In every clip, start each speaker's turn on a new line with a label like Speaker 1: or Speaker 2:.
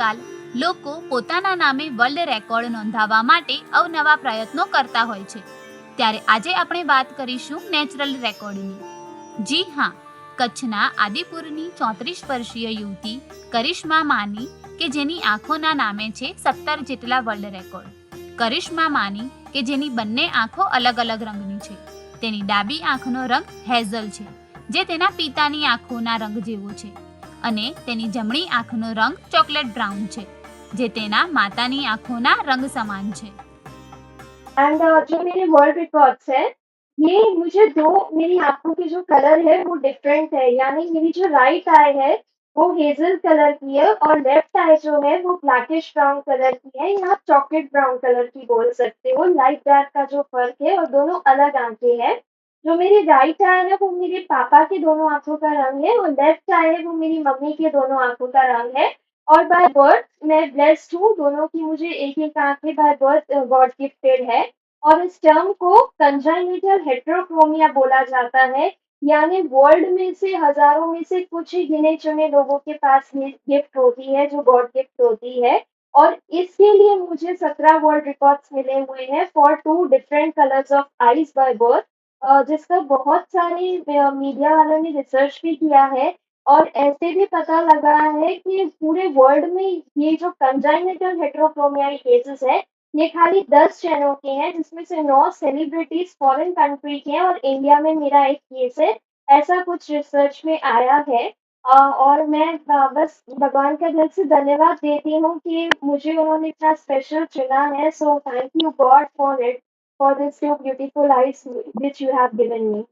Speaker 1: આજકાલ લોકો પોતાના નામે વર્લ્ડ રેકોર્ડ નોંધાવવા માટે અવનવા પ્રયત્નો કરતા હોય છે. ત્યારે આજે આપણે વાત કરીશું નેચરલ રેકોર્ડની. જી હા, કચ્છના આદિપુરની 34 વર્ષીય યુવતી કરિશ્મા માની કે જેની આંખોના નામે છે 17 જેટલા વર્લ્ડ રેકોર્ડ. કરિશ્મા માની કે જેની બંને આંખો અલગ અલગ રંગની છે. તેની ડાબી આંખનો રંગ હેઝલ છે, જે તેના પિતાની આંખોના રંગ જેવો છે, અને તેની જમણી આંખનો રંગ ચોકલેટ બ્રાઉન છે, જે તેના માતાની આંખોના રંગ સમાન છે.
Speaker 2: एंड जो मेरे वर्ल्ड रिकॉर्ड्स है, ये मुझे दो मेरी आंखों के जो कलर है वो डिफरेंट है। यानी मेरी जो राइट आई है वो हेजल कलर की है और लेफ्ट आई जो है वो ब्लैकिश ब्राउन कलर की है, या आप चॉकलेट ब्राउन कलर की बोल सकते हो। लाइट डार्क का जो फर्क है और दोनों अलग आंखें हैं। जो मेरी राइट आई है वो मेरे पापा के दोनों आंखों का रंग है, और लेफ्ट आई है वो मेरी मम्मी के दोनों आंखों का रंग है। और बाय बर्थ मैं ब्लेस्ड हूँ, दोनों की मुझे एक एक आंखें बाय बर्थ गॉड गिफ्टेड है। और इस टर्म को कंजाइनिटल हेटेरोक्रोमिया बोला जाता है। यानी वर्ल्ड में से हजारों में से कुछ ही गिने चुने लोगों के पास ये गिफ्ट होती है, जो गॉड गिफ्ट होती है। और इसके लिए मुझे 17 वर्ल्ड रिकॉर्ड्स मिले हुए हैं for two different colours of eyes by birth, जिसका बहुत सारे मीडिया वालों ने रिसर्च भी किया है। और ऐसे भी पता लगा है कि पूरे वर्ल्ड में ये जो कंजाइनिटल हेटेरोक्रोमिया केसेस है, ये खाली 10 जनों के हैं, जिसमें से 9 सेलिब्रिटीज फॉरेन कंट्री के हैं, और इंडिया में मेरा एक केस है। ऐसा कुछ रिसर्च में आया है। और मैं बस भगवान का दिल से धन्यवाद देती हूँ कि मुझे उन्होंने इतना स्पेशल चुना है। So thank you God for it, for this two beautiful eyes which you have given me.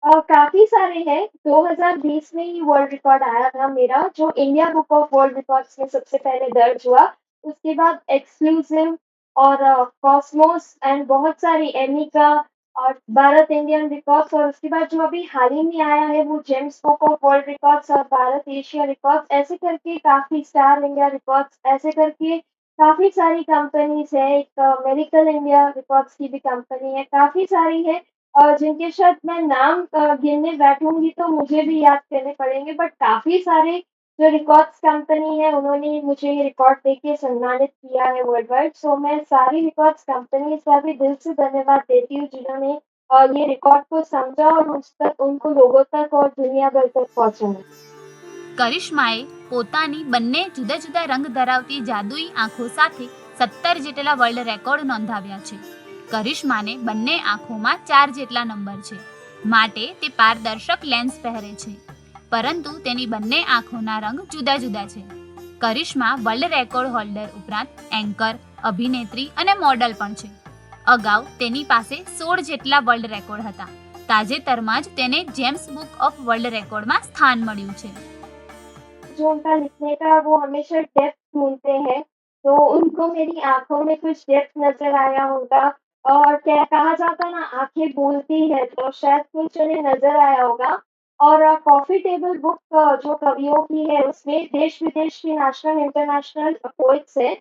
Speaker 2: काफी सारे हैं। 2020 में ही वर्ल्ड रिकॉर्ड आया था मेरा, जो India book of world records में सबसे पहले दर्ज हुआ। उसके बाद एक्सक्लूसिव और कॉस्मोस एंड बहुत सारी एमिका और भारत इंडियन रिकॉर्ड्स, और उसके बाद जो अभी हाल ही में आया है वो James book of world records और भारत एशिया रिकॉर्ड्स, ऐसे करके काफी स्टार इंडिया रिकॉर्ड्स, ऐसे करके काफी सारी कंपनीज है। एक मेडिकल इंडिया रिकॉर्ड्स की भी कंपनी है, काफी सारी है। और जिनके शायद मैं नाम गिनने बैठूंगी तो मुझे भी याद करने पड़ेंगे, बट काफी सारे जो रिकॉर्ड्स कंपनी है उन्होंने मुझे ये रिकॉर्ड देके सम्मानित किया है वर्ल्ड वाइड। सो मैं सारी रिकॉर्ड्स कंपनीज का भी दिल से धन्यवाद देती हूँ, जिन्होंने ये रिकॉर्ड को समझा और उस तक उनको लोगों तक और दुनिया भर तक पहुंचाया।
Speaker 1: કરિશ્માએ પોતાની બંને જુદા જુદા રંગ ધરાવતી જાદુઈ આંખો સાથે 17 જેટલા વર્લ્ડ રેકોર્ડ નોંધાવ્યા છે. કરિશ્માને બંને આંખોમાં 4 જેટલા નંબર છે, માટે તે પારદર્શક લેન્સ પહેરે છે, પરંતુ તેની બંને આંખોના રંગ જુદા જુદા છે. કરિશ્મા વર્લ્ડ રેકોર્ડ હોલ્ડર ઉપરાંત એન્કર, અભિનેત્રી અને મોડલ પણ છે. અગાઉ તેની પાસે 16 જેટલા વર્લ્ડ રેકોર્ડ હતા. તાજેતરમાં જ તેને જેમ્સ બુક ઓફ વર્લ્ડ રેકોર્ડમાં સ્થાન મળ્યું છે.
Speaker 2: जो उनका लिखने का वो हमेशा डेप्थ ढूंढते हैं, तो उनको मेरी आंखों में कुछ डेप्थ नजर आया होगा। और क्या कहा जाता है ना, आंखें बोलती है, तो शायद कुछ उन्हें नजर आया होगा। और कॉफी टेबल बुक जो कवियों की है, उसमें देश विदेश की नेशनल इंटरनेशनल पोइट्स है,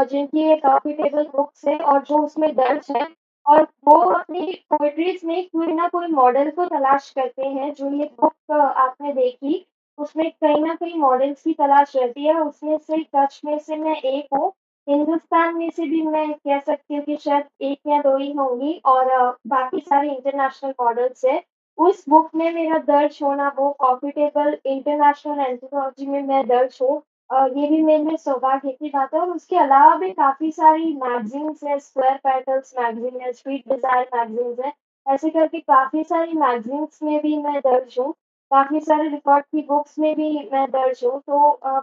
Speaker 2: जिनकी ये कॉफी टेबल बुक्स है और जो उसमें दर्ज है। और वो अपनी पोइट्रीज में कोई ना कोई मॉडल को तलाश करते हैं। जो ये बुक आपने देखी, उसमें कहीं न कहीं मॉडल्स की तलाश रहती है। उसमें से कच्छ में से मैं एक हूँ। हिंदुस्तान में से भी मैं कह सकती हूँ कि शायद 1 या 2 ही होंगी, और बाकी सारे इंटरनेशनल मॉडल्स हैं। उस बुक में मेरा दर्ज होना, वो कॉफी टेबल इंटरनेशनल एंथोलॉजी में मैं दर्ज हूँ। ये भी मेरे लिए सौभाग्य की बात है। और उसके अलावा भी काफ़ी सारी मैगज़ीन्स हैं, स्क्वायर पेटल्स मैगज़ीन है, स्वीट डिज़ायर मैगज़ीन्स है। ऐसे करके काफ़ी सारी मैगज़ीन्स में भी मैं दर्ज हूँ। काफ़ी सारे रिकॉर्ड की बुक्स में भी मैं दर्ज हूँ। तो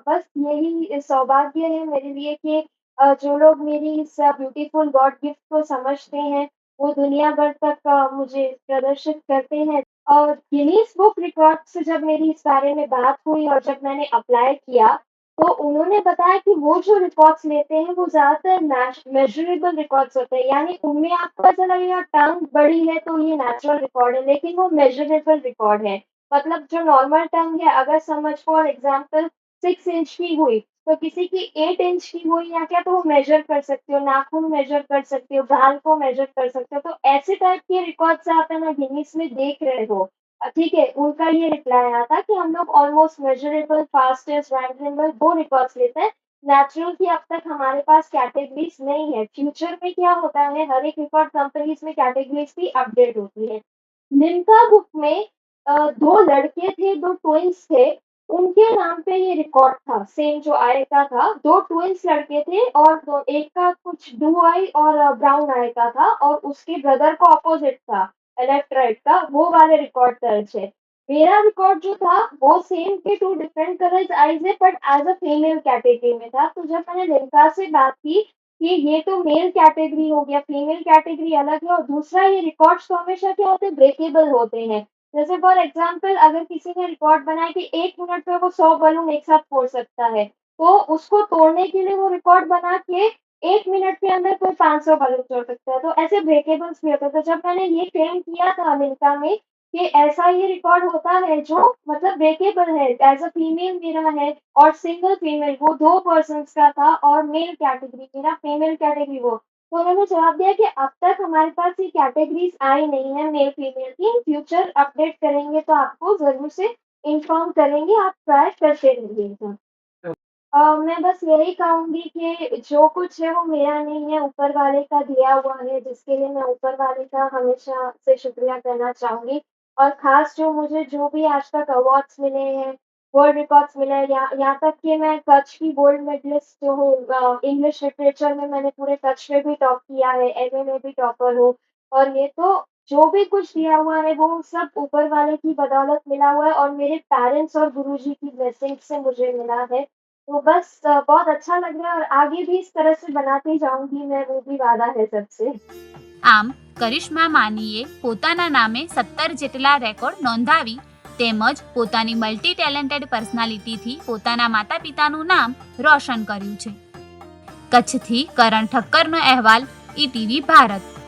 Speaker 2: बस यही सौभाग्य है मेरे लिए कि जो लोग मेरी इस ब्यूटीफुल गॉड गिफ्ट को समझते हैं, वो दुनिया भर तक मुझे प्रदर्शित करते हैं। और गिनीज़ बुक रिकॉर्ड से जब मेरी इस बारे में बात हुई और जब मैंने अप्लाई किया, तो उन्होंने बताया कि वो जो रिकॉर्ड्स लेते हैं वो ज़्यादातर मेज़रेबल रिकॉर्ड्स होते हैं। यानी उनमें आपको ऐसा लगेगा टंग बड़ी है तो ये नेचुरल रिकॉर्ड है, लेकिन वो मेज़रेबल रिकॉर्ड है। मतलब जो नॉर्मल टंग है, अगर समझ फॉर एग्जाम्पल 6 इंच की हुई, तो किसी की 8 इंच की हुई या क्या, तो वो मेजर कर सकते हो, नाखून मेजर कर सकते हो, गाल को मेजर कर सकते हो। तो ऐसे टाइप के रिकॉर्ड्स आप है ना गिनीज में देख रहे हो। ठीक है, उनका ये रिप्लाई आया था कि हम लोग ऑलमोस्ट मेजरेबल, फास्टेस्ट, रैंडमेबल वो रिकॉर्ड्स लेते हैं, नेचुरल की अब तक हमारे पास कैटेगरीज नहीं है। फ्यूचर में क्या होता है, हर एक रिकॉर्ड कंपनीज में कैटेगरीज भी अपडेट होती है। लिम्का बुक में 2 लड़के थे, 2 ट्विन्स थे, उनके नाम पे ये रिकॉर्ड था, सेम जो आय का था। 2 ट्विन्स लड़के थे और दो एक का कुछ ब्लू आई और ब्राउन आई का था और उसके ब्रदर का ऑपोजिट था, लेफ्ट राइट का, वो वाले रिकॉर्ड दर्ज है। मेरा रिकॉर्ड जो था वो सेम के 2 डिफरेंट कलर्स आईज है but as a female category में था। तो जब मैंने लिम्का से बात की कि ये तो मेल कैटेगरी हो गया, फीमेल कैटेगरी अलग है और दूसरा ये रिकॉर्ड्स तो हमेशा क्या होते हैं, ब्रेकेबल होते हैं। जैसे फॉर एग्जांपल अगर किसी ने रिकॉर्ड बनाया कि 1 मिनट में वो 100 बलून एक साथ फोड़ सकता है, तो उसको तोड़ने के लिए वो रिकॉर्ड बना के 1 मिनट के अंदर कोई 500 बलून तोड़ सकता है। तो ऐसे ब्रेकेबल्स भी होते हैं। तो जब मैंने ये क्लेम किया था अमेरिका में कि ऐसा ये रिकॉर्ड होता है जो मतलब ब्रेकेबल है, एज़ अ फीमेल मेरा है और सिंगल फीमेल, वो 2 पर्सन्स का था और मेल कैटेगरी मेरा, फीमेल कैटेगरी वो। तो उन्होंने जवाब दिया कि अब तक हमारे पास ये कैटेगरीज़ आई नहीं है मेल फीमेल की, इन फ्यूचर अपडेट करेंगे तो आपको ज़रूर से इन्फॉर्म करेंगे, आप ट्राई करते रहिएगा। मैं बस यही कहूँगी कि जो कुछ है वो मेरा नहीं है, ऊपर वाले का दिया हुआ है, जिसके लिए मैं ऊपर वाले का हमेशा से शुक्रिया करना चाहूँगी। और ख़ास जो मुझे जो भी आज तक अवार्ड्स मिले हैं, वर्ल्ड रिकॉर्ड्स मिले हैं, या यहाँ तक कि मैं कच्छ की गोल्ड मेडलिस्ट जो हूँ, इंग्लिश लिटरेचर में मैंने पूरे कच्छ में भी टॉप किया है, एमए में भी टॉपर हूँ। और ये तो जो भी कुछ दिया हुआ है वो सब ऊपर वाले की बदौलत मिला हुआ है और मेरे पेरेंट्स और गुरुजी की ब्लेसिंग से मुझे मिला है। तो बस बहुत अच्छा लग रहा है और आगे भी इस तरह से बनाती जाऊँगी मैं, वो भी वादा है सबसे।
Speaker 1: આમ કરિશ્મા માનીએ પોતાના નામે 17 જેટલા રેકોર્ડ નોંધાવી તેમજ પોતાની મલ્ટી ટેલેન્ટેડ પર્સનાલિટીથી પોતાના માતા પિતાનું નામ રોશન કર્યું છે. કચ્છથી કરણ ઠક્કરનો અહેવાલ, ઈટીવી ભારત.